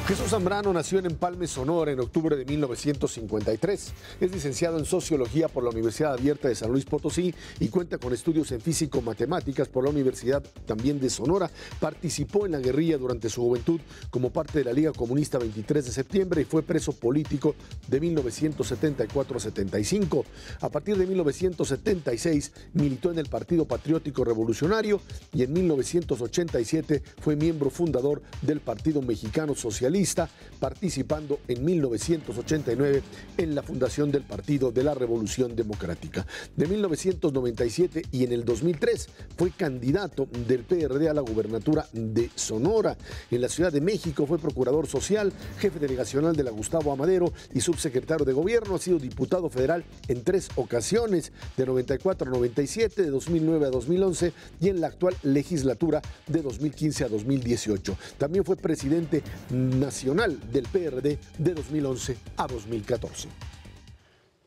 Jesús Zambrano nació en Empalme, Sonora, en octubre de 1953. Es licenciado en Sociología por la Universidad Abierta de San Luis Potosí y cuenta con estudios en Físico-Matemáticas por la Universidad también de Sonora. Participó en la guerrilla durante su juventud como parte de la Liga Comunista 23 de septiembre y fue preso político de 1974 a 75. A partir de 1976 militó en el Partido Patriótico Revolucionario y en 1987 fue miembro fundador del Partido Mexicano Socialista, participando en 1989 en la fundación del Partido de la Revolución Democrática. De 1997 y en el 2003 fue candidato del PRD a la gubernatura de Sonora. En la Ciudad de México fue procurador social, jefe delegacional de la Gustavo Amadero y subsecretario de Gobierno. Ha sido diputado federal en 3 ocasiones, de 94 a 97, de 2009 a 2011 y en la actual legislatura de 2015 a 2018. También fue presidente nacional del PRD de 2011 a 2014.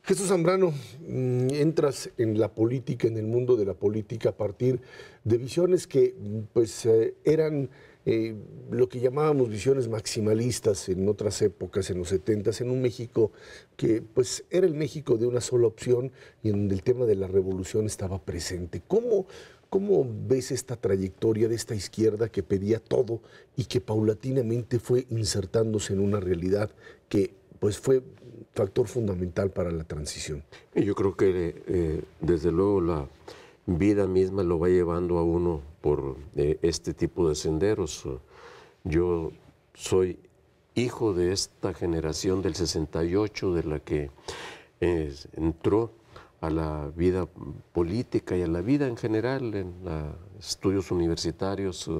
Jesús Zambrano, entras en la política, en el mundo de la política, a partir de visiones que pues eran lo que llamábamos visiones maximalistas en otras épocas, en los 70s, en un México que pues era el México de una sola opción y en donde el tema de la revolución estaba presente. ¿Cómo ves esta trayectoria de esta izquierda que pedía todo y que paulatinamente fue insertándose en una realidad que pues fue factor fundamental para la transición? Yo creo que desde luego la vida misma lo va llevando a uno por este tipo de senderos. Yo soy hijo de esta generación del 68, de la que entró a la vida política y a la vida en general, en estudios universitarios,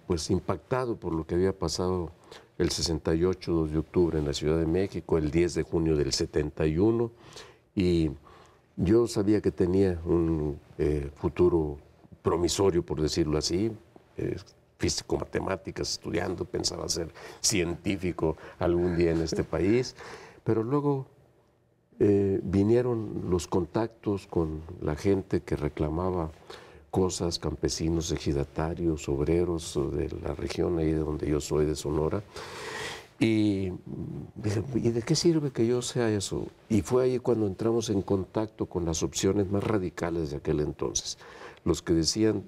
pues impactado por lo que había pasado el 68, 2 de octubre en la Ciudad de México, el 10 de junio del 71, y yo sabía que tenía un futuro promisorio, por decirlo así, físico, matemáticas, estudiando, pensaba ser científico algún día en este país, pero luego vinieron los contactos con la gente que reclamaba cosas, campesinos, ejidatarios, obreros de la región ahí de donde yo soy, de Sonora, y dije, ¿y de qué sirve que yo sea eso? Y fue ahí cuando entramos en contacto con las opciones más radicales de aquel entonces, los que decían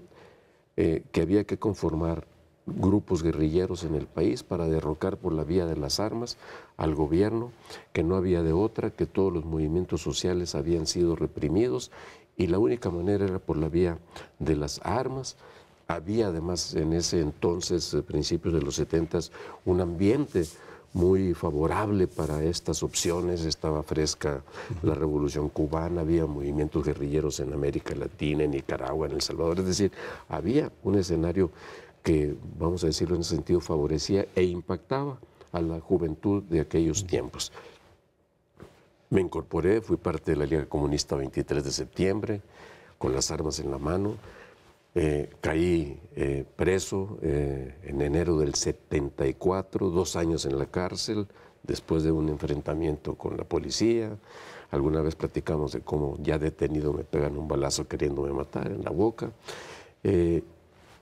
que había que conformar grupos guerrilleros en el país para derrocar por la vía de las armas al gobierno, que no había de otra, que todos los movimientos sociales habían sido reprimidos y la única manera era por la vía de las armas. Había además en ese entonces, principios de los 70s, un ambiente muy favorable para estas opciones. Estaba fresca la Revolución Cubana, había movimientos guerrilleros en América Latina, en Nicaragua, en El Salvador, es decir, había un escenario que, vamos a decirlo en ese sentido, favorecía e impactaba a la juventud de aquellos tiempos. Me incorporé, fui parte de la Liga Comunista 23 de septiembre, con las armas en la mano. Caí preso en enero del 74, 2 años en la cárcel, después de un enfrentamiento con la policía. Alguna vez platicamos de cómo ya detenido me pegan un balazo queriéndome matar en la boca.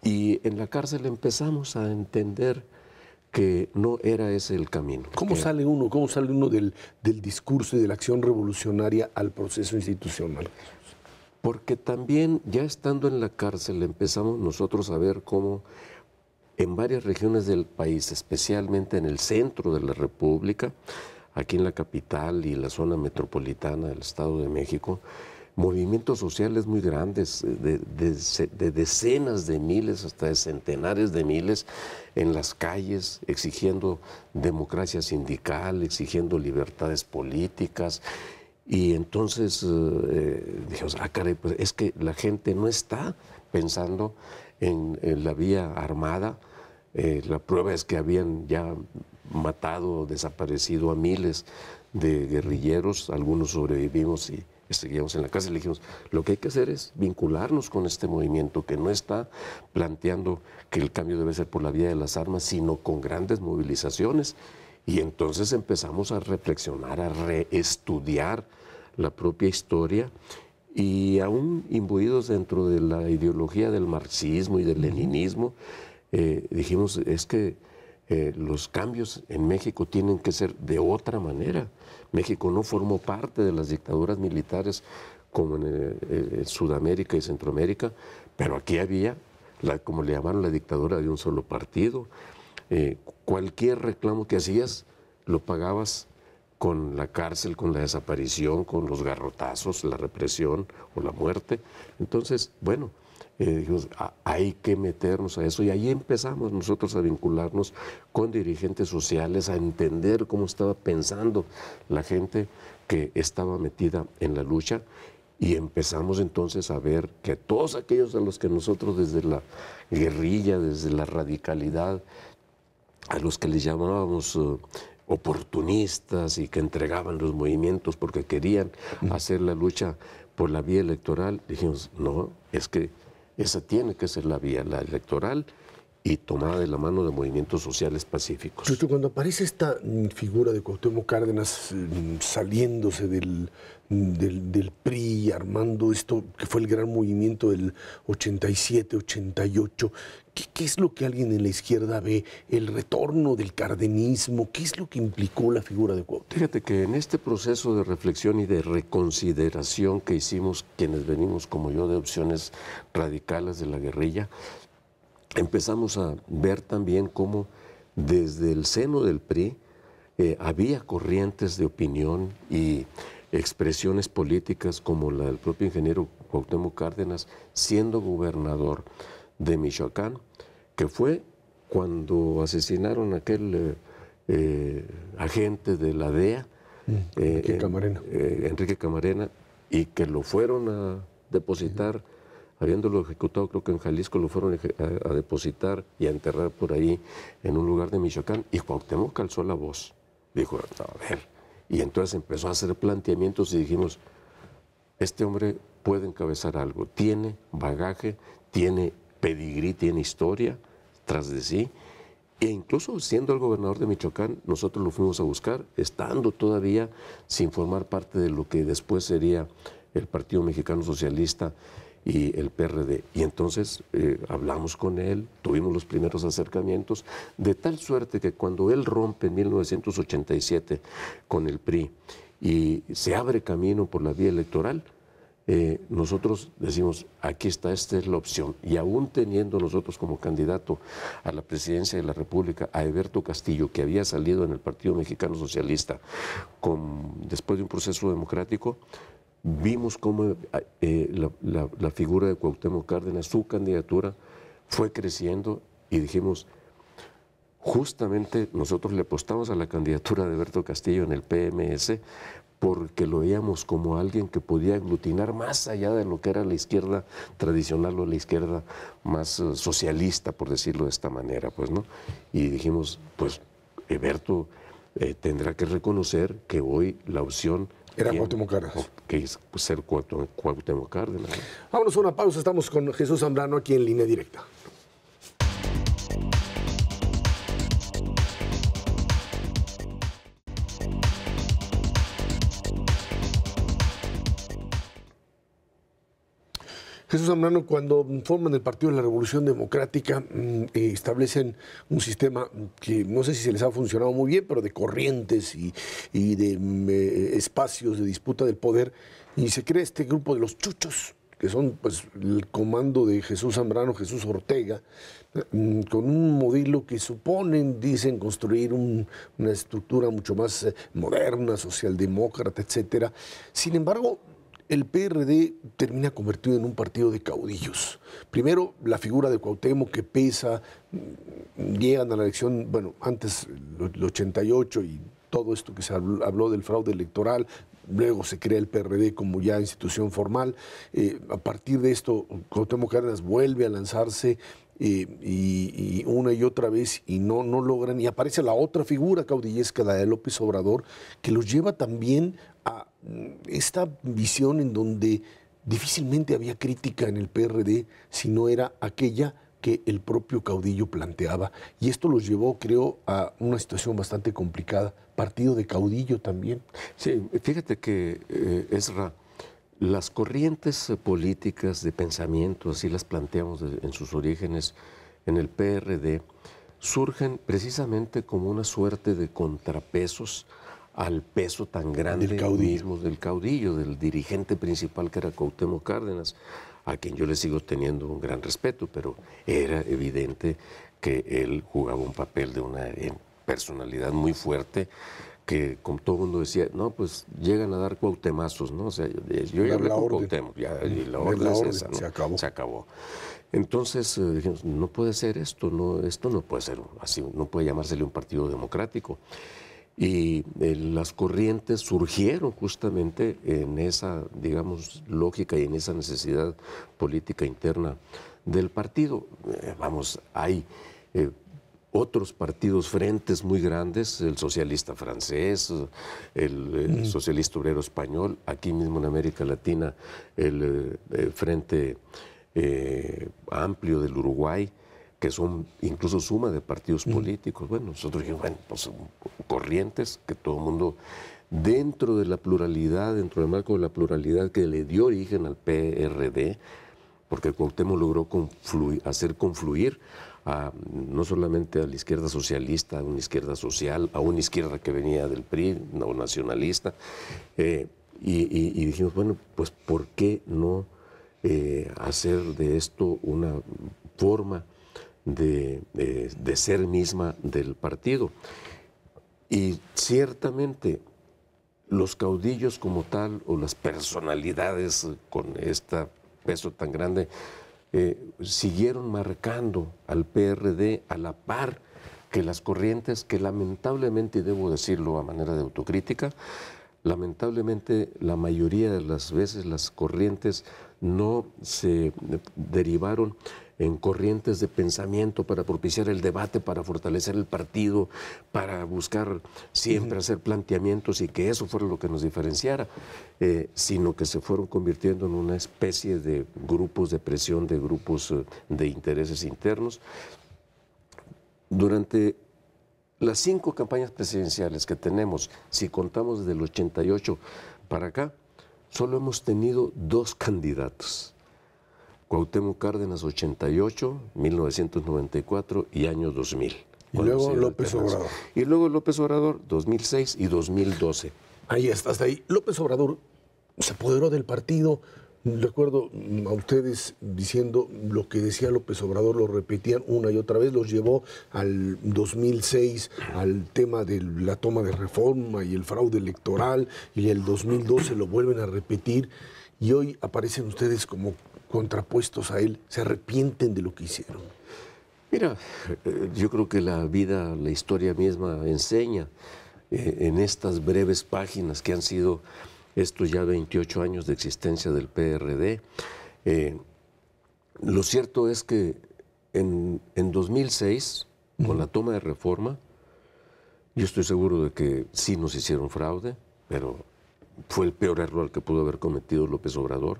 Y en la cárcel empezamos a entender que no era ese el camino. ¿Cómo sale uno del discurso y de la acción revolucionaria al proceso institucional? Porque también, ya estando en la cárcel, empezamos nosotros a ver cómo en varias regiones del país, especialmente en el centro de la República, aquí en la capital y la zona metropolitana del Estado de México, movimientos sociales muy grandes, de decenas de miles, hasta de centenares de miles, en las calles, exigiendo democracia sindical, exigiendo libertades políticas. Y entonces dijimos, caray, pues es que la gente no está pensando en la vía armada. La prueba es que habían ya matado o desaparecido a miles de guerrilleros, algunos sobrevivimos y seguíamos en la cárcel. Le dijimos, lo que hay que hacer es vincularnos con este movimiento que no está planteando que el cambio debe ser por la vía de las armas, sino con grandes movilizaciones. Y entonces empezamos a reflexionar, a reestudiar la propia historia, y aún imbuidos dentro de la ideología del marxismo y del leninismo, dijimos, es que los cambios en México tienen que ser de otra manera. México no formó parte de las dictaduras militares como en Sudamérica y Centroamérica, pero aquí había, como le llamaron, la dictadura de un solo partido. Cualquier reclamo que hacías lo pagabas con la cárcel, con la desaparición, con los garrotazos, la represión o la muerte. Entonces, bueno, dijimos, hay que meternos a eso, y ahí empezamos nosotros a vincularnos con dirigentes sociales, a entender cómo estaba pensando la gente que estaba metida en la lucha, y empezamos entonces a ver que todos aquellos a los que nosotros desde la guerrilla, desde la radicalidad, a los que les llamábamos oportunistas y que entregaban los movimientos porque querían hacer la lucha por la vía electoral, dijimos, no, es que esa tiene que ser la vía, la electoral, y tomada de la mano de movimientos sociales pacíficos. Chucho, cuando aparece esta figura de Cuauhtémoc Cárdenas saliéndose del PRI, armando esto que fue el gran movimiento del 87, 88, ¿qué es lo que alguien en la izquierda ve? ¿El retorno del cardenismo? ¿Qué es lo que implicó la figura de Cuauhtémoc? Fíjate que en este proceso de reflexión y de reconsideración que hicimos quienes venimos como yo de opciones radicales de la guerrilla, empezamos a ver también cómo desde el seno del PRI había corrientes de opinión y expresiones políticas como la del propio ingeniero Cuauhtémoc Cárdenas, siendo gobernador de Michoacán, que fue cuando asesinaron a aquel agente de la DEA, Enrique Camarena, y que lo fueron a depositar, habiéndolo ejecutado creo que en Jalisco, lo fueron a depositar y a enterrar por ahí en un lugar de Michoacán, y Cuauhtémoc alzó la voz, dijo, a ver, y entonces empezó a hacer planteamientos y dijimos, este hombre puede encabezar algo, tiene bagaje, tiene pedigrí, tiene historia tras de sí, e incluso siendo el gobernador de Michoacán, nosotros lo fuimos a buscar, estando todavía sin formar parte de lo que después sería el Partido Mexicano Socialista y el PRD. Y entonces hablamos con él, tuvimos los primeros acercamientos, de tal suerte que cuando él rompe en 1987 con el PRI y se abre camino por la vía electoral, nosotros decimos, aquí está, esta es la opción. Y aún teniendo nosotros como candidato a la presidencia de la República a Heberto Castillo, que había salido en el Partido Mexicano Socialista después de un proceso democrático, vimos cómo la figura de Cuauhtémoc Cárdenas, su candidatura, fue creciendo, y dijimos, justamente nosotros le apostamos a la candidatura de Heberto Castillo en el PMS porque lo veíamos como alguien que podía aglutinar más allá de lo que era la izquierda tradicional o la izquierda más socialista, por decirlo de esta manera, pues, ¿no? Y dijimos, pues, Heberto tendrá que reconocer que hoy la opción era Cuauhtémoc Cárdenas. Que es ser Cuauhtémoc Cárdenas. Vámonos a una pausa, estamos con Jesús Zambrano aquí en Línea Directa. Jesús Zambrano, cuando forman el Partido de la Revolución Democrática, establecen un sistema que no sé si se les ha funcionado muy bien, pero de corrientes y de espacios de disputa del poder, y se crea este grupo de los chuchos, que son pues el comando de Jesús Zambrano, Jesús Ortega, con un modelo que suponen, dicen, construir una estructura mucho más moderna, socialdemócrata, etcétera. Sin embargo, el PRD termina convertido en un partido de caudillos. Primero, la figura de Cuauhtémoc que pesa, llegan a la elección, bueno, antes el 88 y todo esto que se habló del fraude electoral, luego se crea el PRD como ya institución formal. A partir de esto, Cuauhtémoc Cárdenas vuelve a lanzarse y una y otra vez y no logran, y aparece la otra figura caudillesca, la de López Obrador, que los lleva también a esta visión en donde difícilmente había crítica en el PRD si no era aquella que el propio caudillo planteaba. Y esto los llevó, creo, a una situación bastante complicada. Partido de caudillo también. Sí, fíjate que, Ezra, las corrientes políticas de pensamiento, así las planteamos en sus orígenes en el PRD, surgen precisamente como una suerte de contrapesos al peso tan grande mismo del caudillo, del dirigente principal que era Cuauhtémoc Cárdenas, a quien yo le sigo teniendo un gran respeto, pero era evidente que él jugaba un papel de una personalidad muy fuerte, que como todo el mundo decía, no, pues llegan a dar cuauhtemazos, ¿no? O sea, yo ya hablé con Cuauhtémoc, ya, y la orden es esa, ¿no? Se acabó. Entonces dijimos, no puede ser esto no puede ser así, no puede llamársele un partido democrático. Y las corrientes surgieron justamente en esa, digamos, lógica y en esa necesidad política interna del partido. Vamos, hay otros partidos, frentes muy grandes, el socialista francés, el socialista obrero español, aquí mismo en América Latina, el Frente Amplio del Uruguay, que son incluso suma de partidos políticos. Bueno, nosotros dijimos, bueno, pues corrientes que todo el mundo, dentro de la pluralidad, dentro del marco de la pluralidad que le dio origen al PRD, porque Cuauhtémoc logró hacer confluir no solamente a la izquierda socialista, a una izquierda social, a una izquierda que venía del PRI, o nacionalista, y dijimos, bueno, pues ¿por qué no hacer de esto una forma de ser misma del partido? Y ciertamente los caudillos como tal, o las personalidades con este peso tan grande, siguieron marcando al PRD a la par que las corrientes que lamentablemente, y debo decirlo a manera de autocrítica, lamentablemente la mayoría de las veces las corrientes no se derivaron en corrientes de pensamiento para propiciar el debate, para fortalecer el partido, para buscar siempre hacer planteamientos y que eso fuera lo que nos diferenciara, sino que se fueron convirtiendo en una especie de grupos de presión, de grupos de intereses internos. Durante las 5 campañas presidenciales que tenemos, si contamos desde el 88 para acá, solo hemos tenido 2 candidatos. Cuauhtémoc Cárdenas 88, 1994 y año 2000. Y luego López Obrador. Y luego López Obrador, 2006 y 2012. Ahí está, hasta ahí. López Obrador se apoderó del partido. Recuerdo a ustedes diciendo lo que decía López Obrador, lo repetían una y otra vez, los llevó al 2006, al tema de la toma de Reforma y el fraude electoral, y el 2012 lo vuelven a repetir, y hoy aparecen ustedes como contrapuestos a él. ¿Se arrepienten de lo que hicieron? Mira, yo creo que la vida, la historia misma enseña en estas breves páginas que han sido estos ya 28 años de existencia del PRD. Lo cierto es que en 2006, con la toma de Reforma, yo estoy seguro de que sí nos hicieron fraude, pero fue el peor error que pudo haber cometido López Obrador,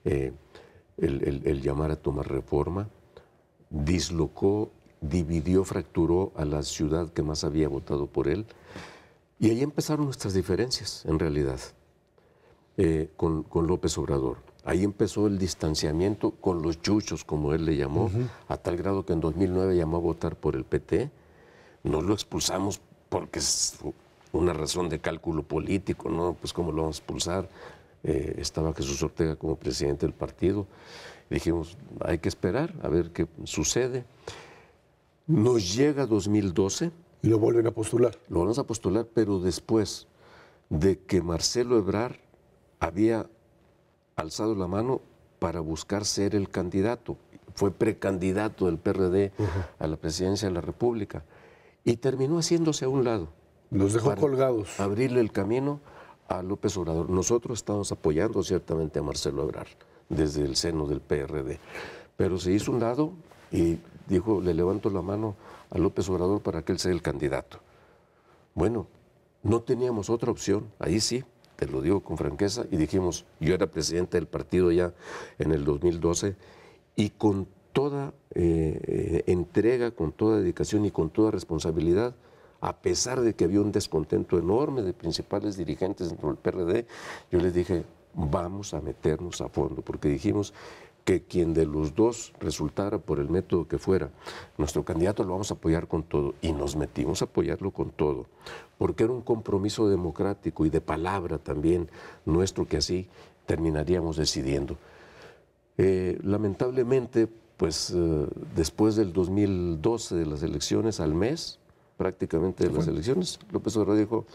el llamar a tomar Reforma. Dislocó, dividió, fracturó a la ciudad que más había votado por él. Y ahí empezaron nuestras diferencias, en realidad, con López Obrador. Ahí empezó el distanciamiento con los chuchos, como él le llamó, a tal grado que en 2009 llamó a votar por el PT. No lo expulsamos porque es una razón de cálculo político, ¿no? Pues ¿cómo lo vamos a expulsar? Estaba Jesús Ortega como presidente del partido. Dijimos, hay que esperar a ver qué sucede. Nos llega 2012. ¿Y lo vuelven a postular? Lo vamos a postular, pero después de que Marcelo Ebrard había alzado la mano para buscar ser el candidato. Fue precandidato del PRD a la presidencia de la República. Y terminó haciéndose a un lado. Los dejó colgados. Abrirle el camino a López Obrador. Nosotros estamos apoyando ciertamente a Marcelo Ebrard desde el seno del PRD. Pero se hizo un lado y dijo, le levanto la mano a López Obrador para que él sea el candidato. Bueno, no teníamos otra opción, ahí sí, te lo digo con franqueza, y dijimos, yo era presidente del partido ya en el 2012, y con toda entrega, con toda dedicación y con toda responsabilidad, a pesar de que había un descontento enorme de principales dirigentes dentro del PRD, yo les dije, vamos a meternos a fondo, porque dijimos, que quien de los dos resultara por el método que fuera, nuestro candidato lo vamos a apoyar con todo. Y nos metimos a apoyarlo con todo, porque era un compromiso democrático y de palabra también nuestro, que así terminaríamos decidiendo. Lamentablemente, pues después del 2012 de las elecciones, al mes prácticamente de las elecciones, López Obrador dijo: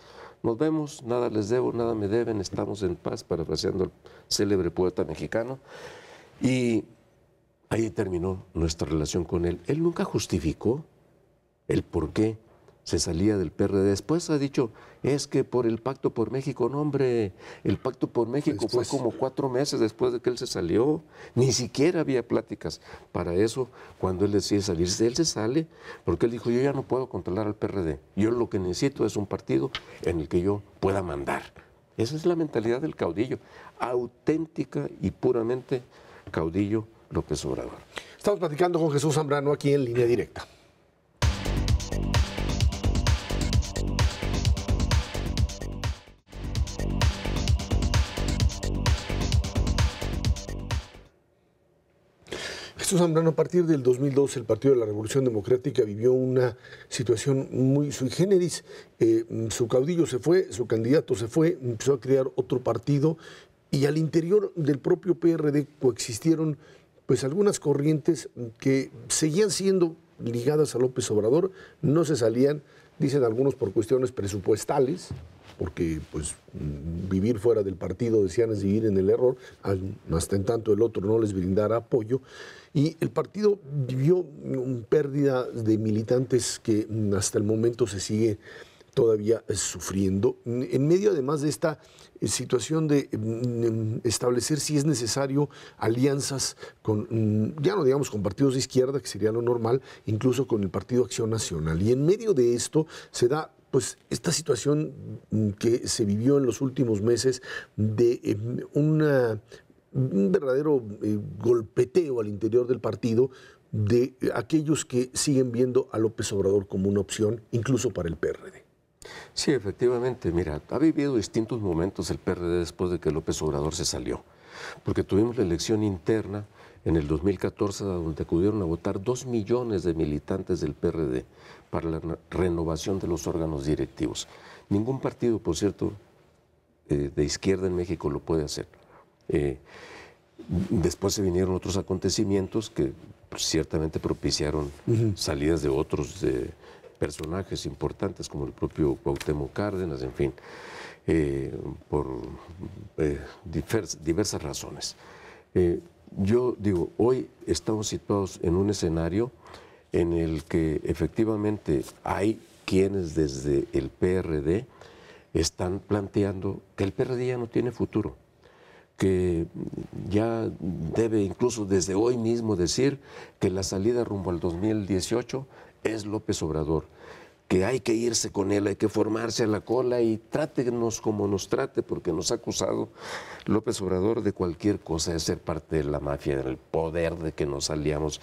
nos vemos, nada les debo, nada me deben, estamos en paz, parafraseando al célebre poeta mexicano. Y ahí terminó nuestra relación con él. Él nunca justificó el por qué se salía del PRD. Después ha dicho, es que por el Pacto por México. No, hombre, el Pacto por México después fue como 4 meses después de que él se salió. Ni siquiera había pláticas para eso cuando él decide salirse. Él se sale porque él dijo, yo ya no puedo controlar al PRD. Yo lo que necesito es un partido en el que yo pueda mandar. Esa es la mentalidad del caudillo, auténtica y puramente caudillo López Obrador. Estamos platicando con Jesús Zambrano aquí en Línea Directa. Jesús Zambrano, a partir del 2012 el Partido de la Revolución Democrática vivió una situación muy sui generis. Su caudillo se fue, su candidato se fue, empezó a crear otro partido y al interior del propio PRD coexistieron pues algunas corrientes que seguían siendo ligadas a López Obrador, no se salían, dicen algunos por cuestiones presupuestales, porque pues vivir fuera del partido, decían, es vivir en el error, hasta en tanto el otro no les brindara apoyo. Y el partido vivió una pérdida de militantes que hasta el momento se sigue todavía sufriendo. En medio además de esta situación de establecer si es necesario alianzas con, ya no digamos con partidos de izquierda, que sería lo normal, incluso con el Partido Acción Nacional. Y en medio de esto se da pues esta situación que se vivió en los últimos meses de un verdadero golpeteo al interior del partido de aquellos que siguen viendo a López Obrador como una opción, incluso para el PRD. Sí, efectivamente. Mira, ha vivido distintos momentos el PRD después de que López Obrador se salió, porque tuvimos la elección interna en el 2014, donde acudieron a votar 2 millones de militantes del PRD para la renovación de los órganos directivos. Ningún partido, por cierto, de izquierda en México lo puede hacer. Después se vinieron otros acontecimientos que pues, ciertamente propiciaron salidas de otros personajes importantes, como el propio Cuauhtémoc Cárdenas, en fin, por diversas razones. Yo digo, hoy estamos situados en un escenario en el que efectivamente hay quienes desde el PRD están planteando que el PRD ya no tiene futuro, que ya debe incluso desde hoy mismo decir que la salida rumbo al 2018 es López Obrador, que hay que irse con él, hay que formarse a la cola y trátenos como nos trate, porque nos ha acusado López Obrador de cualquier cosa, de ser parte de la mafia, del poder, de que nos aliamos,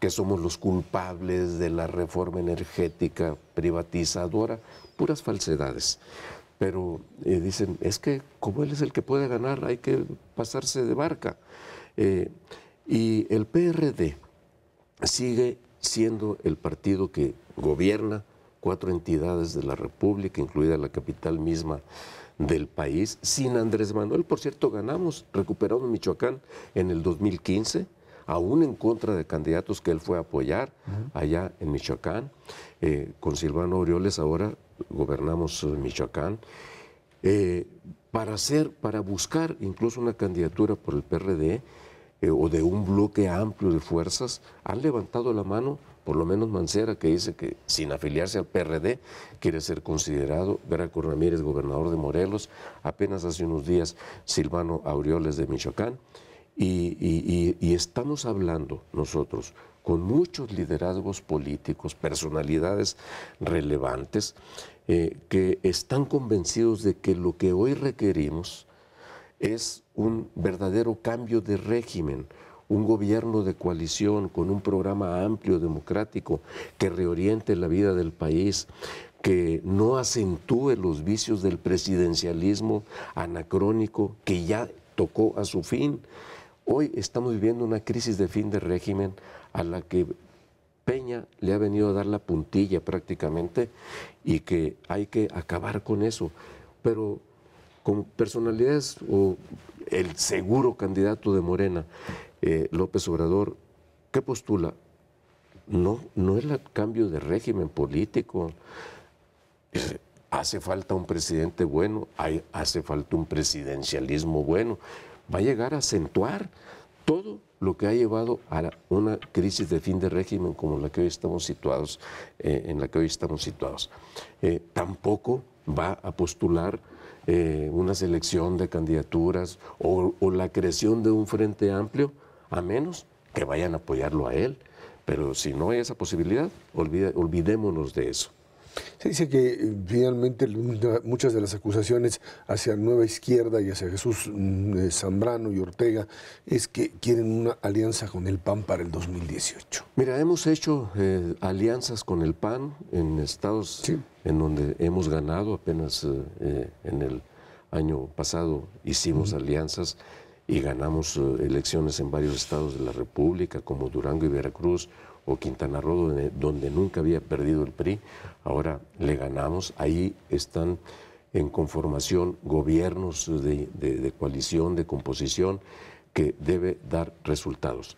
que somos los culpables de la reforma energética privatizadora, puras falsedades. Pero dicen, es que como él es el que puede ganar, hay que pasarse de barca. Y el PRD sigue siendo el partido que gobierna 4 entidades de la República, incluida la capital misma del país. Sin Andrés Manuel, por cierto, ganamos, recuperamos Michoacán en el 2015, aún en contra de candidatos que él fue a apoyar allá en Michoacán. Con Silvano Aureoles ahora gobernamos Michoacán. Para buscar incluso una candidatura por el PRD o de un bloque amplio de fuerzas, han levantado la mano, por lo menos Mancera, que dice que sin afiliarse al PRD quiere ser considerado, Graco Ramírez, gobernador de Morelos, apenas hace unos días Silvano Aureoles de Michoacán, y estamos hablando nosotros con muchos liderazgos políticos, personalidades relevantes, que están convencidos de que lo que hoy requerimos es un verdadero cambio de régimen, un gobierno de coalición con un programa amplio, democrático, que reoriente la vida del país, que no acentúe los vicios del presidencialismo anacrónico que ya tocó a su fin. Hoy estamos viviendo una crisis de fin de régimen a la que Peña le ha venido a dar la puntilla prácticamente y que hay que acabar con eso. Pero con personalidades o el seguro candidato de Morena, López Obrador, ¿qué postula? No es el cambio de régimen político. Hace falta un presidente bueno, hace falta un presidencialismo bueno. Va a llegar a acentuar todo lo que ha llevado a una crisis de fin de régimen como la que hoy estamos situados, tampoco va a postular una selección de candidaturas o la creación de un frente amplio, a menos que vayan a apoyarlo a él. Pero si no hay esa posibilidad, olvidémonos de eso. Se dice que finalmente muchas de las acusaciones hacia Nueva Izquierda y hacia Jesús Zambrano y Ortega es que quieren una alianza con el PAN para el 2018. Mira, hemos hecho alianzas con el PAN en estados en donde hemos ganado. Apenas en el año pasado hicimos alianzas y ganamos elecciones en varios estados de la República, como Durango y Veracruz, o Quintana Roo, donde nunca había perdido el PRI. Ahora le ganamos. Ahí están en conformación gobiernos de coalición, de composición, que debe dar resultados.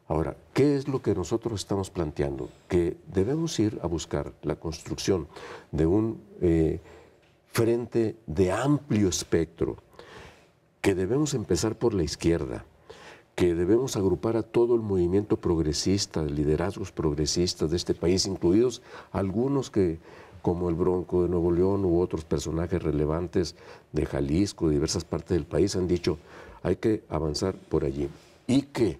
Ahora, ¿qué es lo que nosotros estamos planteando? Que debemos ir a buscar la construcción de un frente de amplio espectro, que debemos empezar por la izquierda, que debemos agrupar a todo el movimiento progresista, de liderazgos progresistas de este país, incluidos algunos que, como el Bronco de Nuevo León u otros personajes relevantes de Jalisco, de diversas partes del país, han dicho, hay que avanzar por allí. Y que,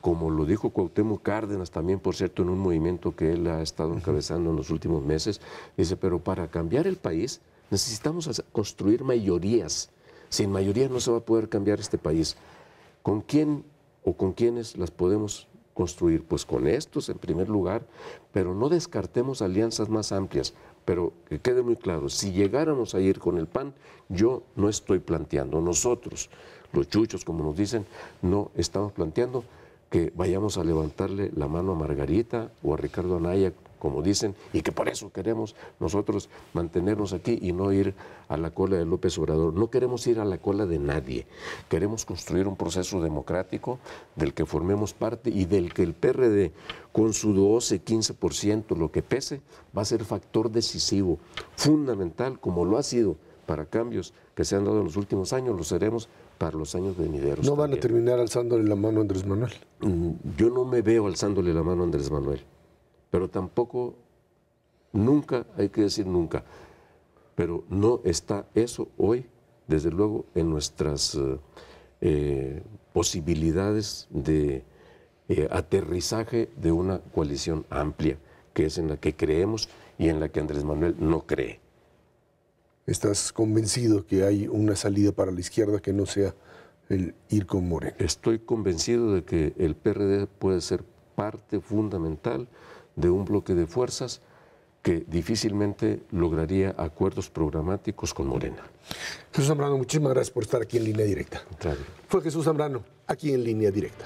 como lo dijo Cuauhtémoc Cárdenas también, por cierto, en un movimiento que él ha estado encabezando en los últimos meses, dice, pero para cambiar el país necesitamos construir mayorías. Sin mayoría no se va a poder cambiar este país. ¿Con quién o con quiénes las podemos construir? Pues con estos en primer lugar, pero no descartemos alianzas más amplias. Pero que quede muy claro, si llegáramos a ir con el PAN, yo no estoy planteando, nosotros, los chuchos como nos dicen, no estamos planteando que vayamos a levantarle la mano a Margarita o a Ricardo Anaya, como dicen, y que por eso queremos nosotros mantenernos aquí y no ir a la cola de López Obrador. No queremos ir a la cola de nadie. Queremos construir un proceso democrático del que formemos parte y del que el PRD, con su 12, 15%, lo que pese, va a ser factor decisivo, fundamental, como lo ha sido para cambios que se han dado en los últimos años, lo seremos para los años venideros. ¿No van a terminar alzándole la mano a Andrés Manuel? Yo no me veo alzándole la mano a Andrés Manuel. Pero tampoco, nunca, hay que decir nunca, pero no está eso hoy, desde luego, en nuestras posibilidades de aterrizaje de una coalición amplia, que es en la que creemos y en la que Andrés Manuel no cree. ¿Estás convencido que hay una salida para la izquierda que no sea el ir con Morena? Estoy convencido de que el PRD puede ser parte fundamental de un bloque de fuerzas que difícilmente lograría acuerdos programáticos con Morena. Jesús Zambrano, muchísimas gracias por estar aquí en Línea Directa. Claro. Fue Jesús Zambrano, aquí en Línea Directa.